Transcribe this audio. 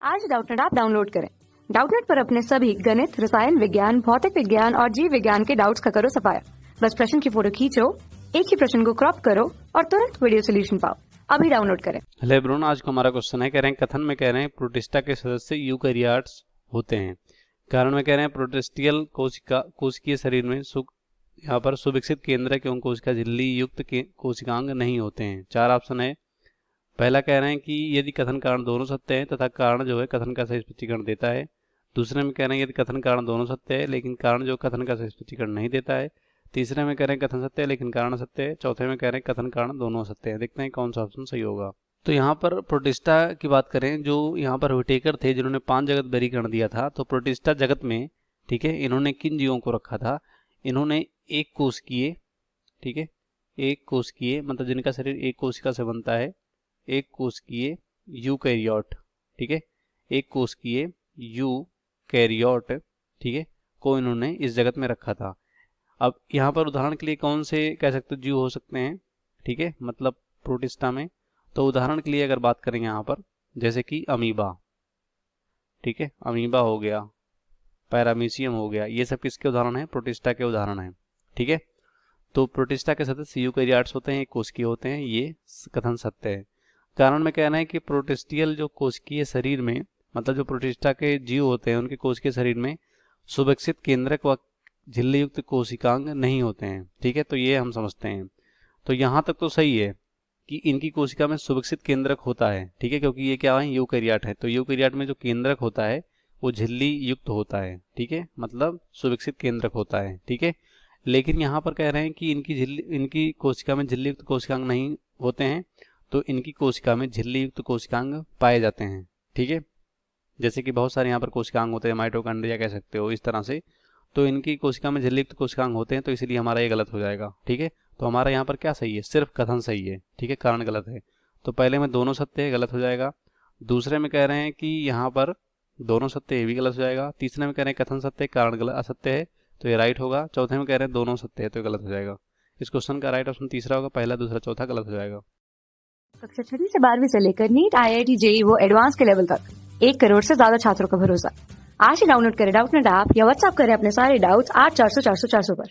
आज Doubtnut app download करें। Doubtnut पर अपने सभी गणित, रसायन विज्ञान, भौतिक विज्ञान और जीव विज्ञान के डाउट्स का करो सफाया। बस प्रश्न की फोटो खींचो, एक ही प्रश्न को क्रॉप करो और तुरंत वीडियो सोल्यूशन पाओ। अभी डाउनलोड करें। हेलो एवरीवन, आज का हमारा क्वेश्चन है, कह रहे हैं कथन में कह रहे हैं प्रोटिस्टा के सदस्य यूकैरियोट्स होते हैं। कारण में कह रहे हैं प्रोटिस्टियल कोशिकीय शरीर में यहाँ पर सुविकसित केंद्रक एवं कोशिका झिल्ली युक्त कोशिकांग नहीं होते हैं। चार ऑप्शन है। पहला कह रहे हैं कि यदि कथन कारण दोनों सत्य हैं तथा कारण जो है कथन का सही स्पष्टीकरण देता है। दूसरे में कह रहे हैं यदि कथन कारण दोनों सत्य है लेकिन कारण जो कथन का सही स्पष्टीकरण नहीं देता है। तीसरे में कह रहे हैं कथन सत्य है लेकिन कारण सत्य है। चौथे में कह रहे हैं कथन कारण दोनों सत्य है। देखते हैं कौन सा ऑप्शन सही होगा। तो यहाँ पर प्रोटिस्टा की बात करें, जो यहाँ पर विटेकर थे जिन्होंने 5 जगत वर्गीकरण दिया था, तो प्रोटिस्टा जगत में, ठीक है, इन्होंने किन जीवों को रखा था? इन्होंने एक कोशिकीय, ठीक है, एक कोशिकीय मतलब जिनका शरीर एक कोशिका से बनता है, एक कोशिकीय यूकैरियोट, ठीक है, एक कोशिकीय यूकैरियोट, ठीक है, को इन्होंने इस जगत में रखा था। अब यहाँ पर उदाहरण के लिए कौन से कह सकते जीव हो सकते हैं, ठीक है, मतलब प्रोटिस्टा में, तो उदाहरण के लिए अगर बात करें यहाँ पर, जैसे कि अमीबा, ठीक है, अमीबा हो गया, पैरामीशियम हो गया, ये सब किसके उदाहरण हैं? प्रोटिस्टा के उदाहरण हैं, ठीक है। तो प्रोटिस्टा के सदस्य यूकैरियोट्स होते हैं, एक कोशिकीय होते हैं, ये कथन सत्य है। कारण में कहना है कि प्रोटिस्टियल जो कोशिकीय शरीर में, मतलब जो प्रोटिस्टा के जीव होते हैं उनके कोशिकीय शरीर में सुविकसित केंद्रक व झिल्ली युक्त कोशिकांग नहीं होते हैं, ठीक है, तो ये हम समझते हैं। तो यहाँ तक तो सही है कि इनकी कोशिका में सुविकसित केंद्रक होता है, ठीक है, क्योंकि ये क्या है? यूकैरियोट है। तो यूकैरियोट में जो केंद्रक होता है वो झिल्ली युक्त होता है, ठीक है, मतलब सुविकसित केंद्रक होता है, ठीक है। लेकिन यहाँ पर कह रहे हैं कि इनकी कोशिका में झिल्ली युक्त कोशिकांग नहीं होते हैं, तो इनकी कोशिका में झिल्ली युक्त कोशिकांग पाए जाते हैं, ठीक है। जैसे कि बहुत सारे यहाँ पर कोशिकांग होते हैं, माइटोकॉन्ड्रिया कह सकते हो, इस तरह से। तो इनकी कोशिका में झिल्ली युक्त कोशिकांग होते हैं, तो इसलिए हमारा ये गलत हो जाएगा, ठीक है। तो हमारा यहाँ पर क्या सही है? सिर्फ कथन सही है, ठीक है, कारण गलत है। तो पहले में दोनों सत्य है, गलत हो जाएगा। दूसरे में कह रहे हैं कि यहाँ पर दोनों सत्य है, भी गलत हो जाएगा। तीसरे में कह रहे हैं कथन सत्य है, कारण गलत असत्य है, तो ये राइट होगा। चौथे में कह रहे हैं दोनों सत्य है, तो गलत हो जाएगा। इस क्वेश्चन का राइट ऑप्शन तीसरा होगा, पहला, दूसरा, चौथा गलत हो जाएगा। कक्षा 6 से 12वीं से लेकर नीट, IIT, JEE वो एडवांस के लेवल तक 1 करोड़ से ज्यादा छात्रों का भरोसा। आज ही डाउनलोड करें डाउटनेट ऐप या व्हाट्सएप करें अपने सारे डाउट्स 8400 400 400 पर।